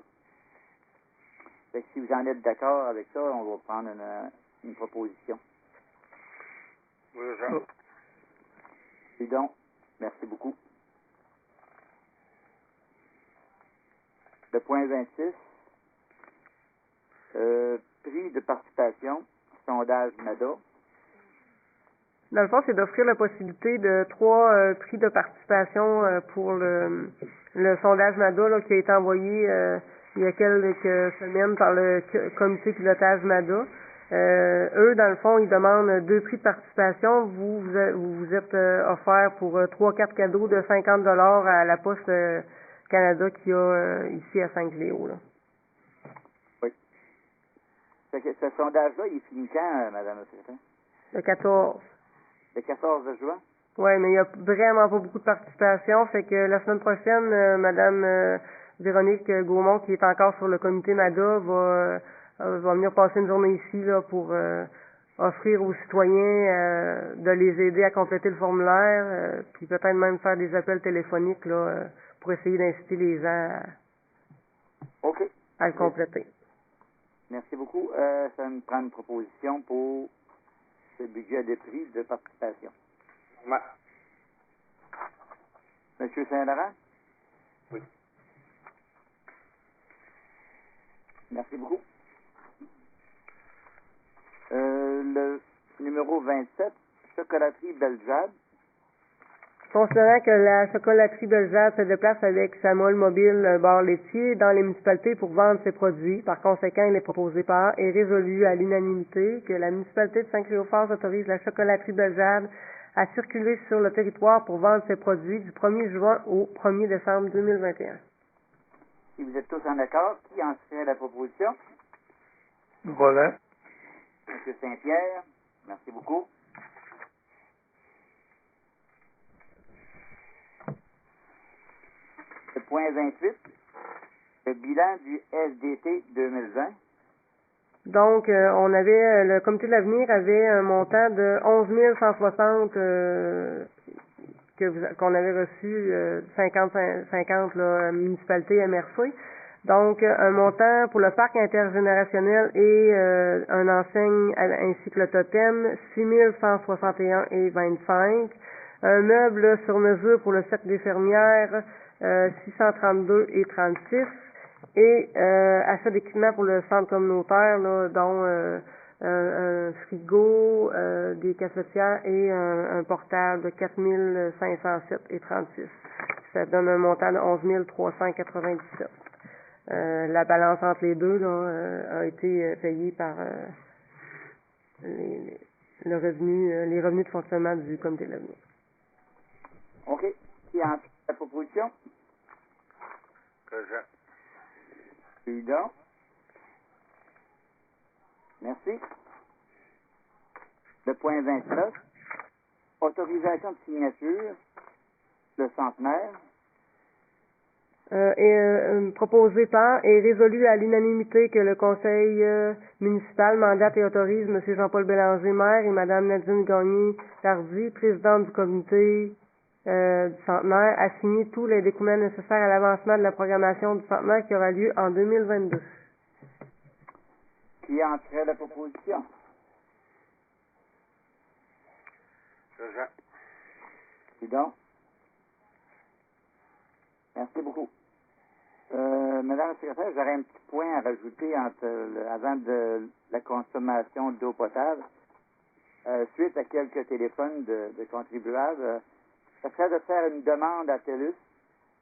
Fait que si vous en êtes d'accord avec ça, on va prendre une proposition. Oui, Jean. Dis donc, merci beaucoup. Le point 26. Prix de participation, sondage MADA. Dans le fond, c'est d'offrir la possibilité de 3 prix de participation pour le sondage MADA là, qui a été envoyé il y a quelques semaines par le comité pilotage MADA. Eux, dans le fond, ils demandent 2 prix de participation. Vous êtes offert pour 3 cartes cadeaux de 50$ à la Poste Canada qu'il y a ici à Saint-Cléo. Là. Oui. Ce sondage-là, il finit quand, Madame la secrétaire? Le 14. Le 14 juin? Oui, mais il n'y a vraiment pas beaucoup de participation. Fait que la semaine prochaine, Madame Véronique Gaumont, qui est encore sur le comité MADA, va venir passer une journée ici là, pour offrir aux citoyens de les aider à compléter le formulaire, puis peut-être même faire des appels téléphoniques là, pour essayer d'inciter les gens à le compléter. Merci beaucoup. Ça me prend une proposition pour ce budget de prix de participation. Ouais. Monsieur Saint-Laurent? Oui. Merci beaucoup. Le numéro 27, chocolaterie Belzade. Considérant que la chocolaterie Belzade se déplace avec sa molle mobile bar laitier dans les municipalités pour vendre ses produits, par conséquent, il est proposé par et résolu à l'unanimité que la municipalité de Saint-Cléophas autorise la chocolaterie Belzade à circuler sur le territoire pour vendre ses produits du 1er juin au 1er décembre 2021. Si vous êtes tous en accord, qui en serait la proposition? Volet. M. Saint-Pierre, merci beaucoup. Le point 28, le bilan du SDT 2020. Donc, on avait, le comité de l'avenir avait un montant de 11 160 qu'on avait reçu 50 là, municipalités MRC. Donc, un montant pour le parc intergénérationnel et un enseigne ainsi que le totem, 6 161,25. Un meuble sur mesure pour le cercle des fermières, 632,36. Et achat d'équipements pour le centre communautaire, là, dont un frigo, des cafetières et un portable de 4 507,36. Ça donne un montant de 11 397. La balance entre les deux là, a été payée par les revenus de fonctionnement du comité de l'avenir. OK. Qui en fait la proposition? Présent. Président. Merci. Le point 29, autorisation de signature, le centenaire. Proposé par et résolu à l'unanimité que le conseil municipal mandate et autorise M. Jean-Paul Bélanger, maire, et Mme Nadine Gagné-Tardy, présidente du comité du centenaire, à signer tous les documents nécessaires à l'avancement de la programmation du centenaire qui aura lieu en 2022. Qui en ferait la proposition? Présent. Président. Merci beaucoup. Madame la secrétaire, j'aurais un petit point à rajouter avant de la consommation d'eau potable. Suite à quelques téléphones de contribuables, ça serait de faire une demande à TELUS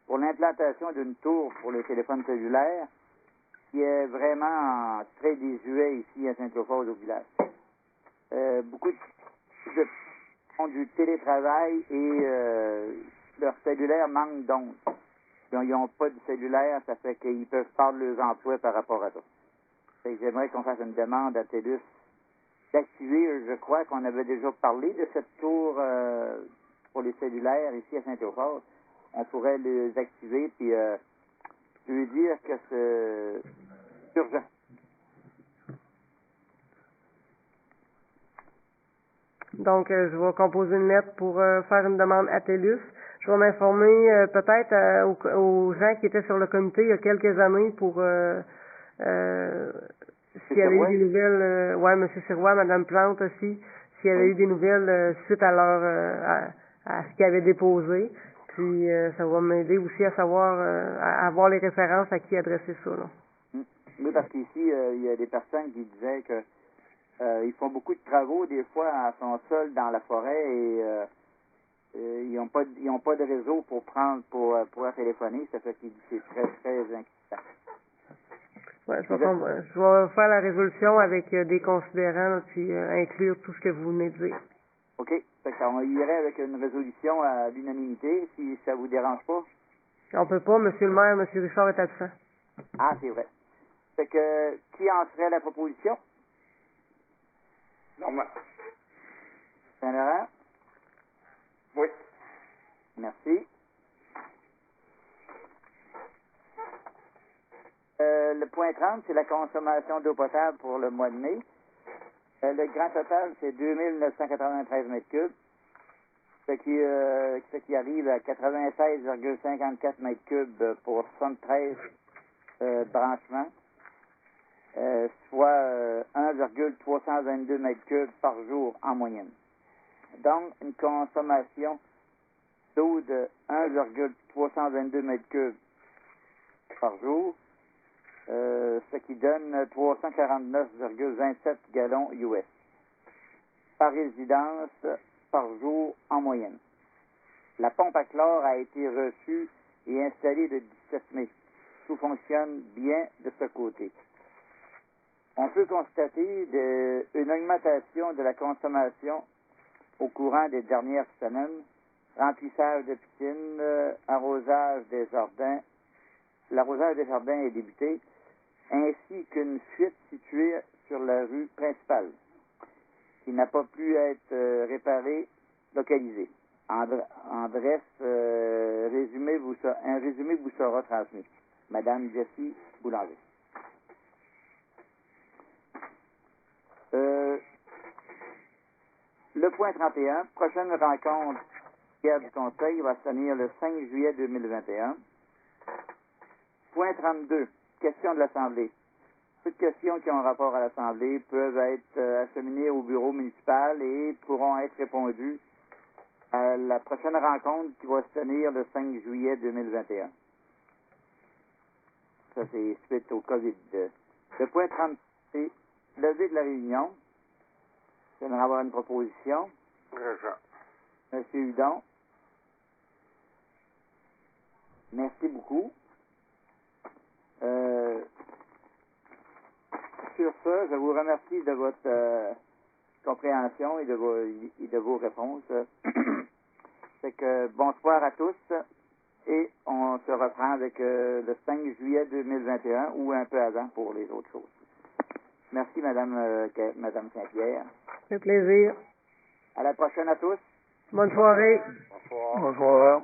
pour l'implantation d'une tour pour les téléphones cellulaires qui est vraiment très désuet ici à Saint-Clophause au village. Beaucoup de font du télétravail et leur cellulaire manque d'ondes. Ils n'ont pas de cellulaire, ça fait qu'ils peuvent perdre leurs emplois par rapport à ça. J'aimerais qu'on fasse une demande à TELUS d'activer, je crois qu'on avait déjà parlé de cette tour pour les cellulaires ici à Saint-Clophause. On pourrait les activer puis lui dire que c'est urgent. Donc, je vais composer une lettre pour faire une demande à TELUS. Je vais m'informer peut-être aux gens qui étaient sur le comité il y a quelques années pour s'il y avait eu des nouvelles. Ouais, M. Sirois, Mme Plante aussi, s'il y avait eu des nouvelles suite à leur à ce qu'ils avaient déposé. Puis ça va m'aider aussi à savoir à avoir les références à qui adresser ça. Là. Oui, parce qu'ici, il y a des personnes qui disaient que ils font beaucoup de travaux, des fois, à son sol dans la forêt et ils n'ont pas de réseau pour pouvoir téléphoner. Ça fait que c'est très, très inquiétant. Ouais, je vais faire la résolution avec des considérants, là, puis inclure tout ce que vous venez de dire. OK. Fait qu'on irait avec une résolution à l'unanimité, si ça vous dérange pas. On peut pas, Monsieur le maire, Monsieur Richard est absent. Ah, c'est vrai. Fait que, qui en ferait la proposition? Normand. Saint-Laurent? Oui. Merci. Le point 30, c'est la consommation d'eau potable pour le mois de mai. Le grand total, c'est 2993 mètres cubes, ce qui arrive à 96,54 mètres cubes pour 73 branchements, soit 1,322 mètres cubes par jour en moyenne. Donc, une consommation d'eau de 1,322 mètres cubes par jour, ce qui donne 349,27 gallons US par résidence par jour en moyenne. La pompe à chlore a été reçue et installée le 17 mai. Tout fonctionne bien de ce côté. On peut constater une augmentation de la consommation au courant des dernières semaines, remplissage de piscines, arrosage des jardins, l'arrosage des jardins est débuté, ainsi qu'une fuite située sur la rue principale, qui n'a pas pu être réparée, localisée. Un résumé vous sera transmis. Madame Jessie Boulanger. Le point 31, prochaine rencontre du Conseil va se tenir le 5 juillet 2021. Point 32, question de l'Assemblée. Toutes questions qui ont rapport à l'Assemblée peuvent être acheminées au bureau municipal et pourront être répondues à la prochaine rencontre qui va se tenir le 5 juillet 2021. Ça, c'est suite au COVID. Le point 30, c'est levée de la réunion. J'aimerais avoir une proposition. Rejean. Monsieur Hudon. Merci beaucoup. Sur ce, je vous remercie de votre compréhension et de vos réponses. C'est que bonsoir à tous et on se reprend avec le 5 juillet 2021 ou un peu avant pour les autres choses. Merci, Madame Saint-Pierre. C'est plaisir. À la prochaine à tous. Bonne soirée. Bonsoir. Bonsoir.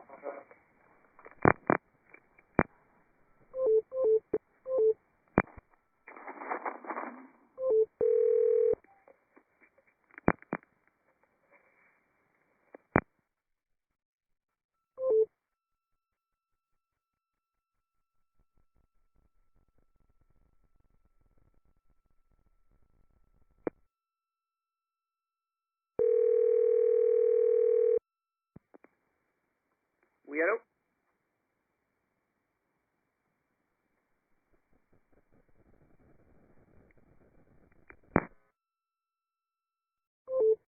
Oui, allô?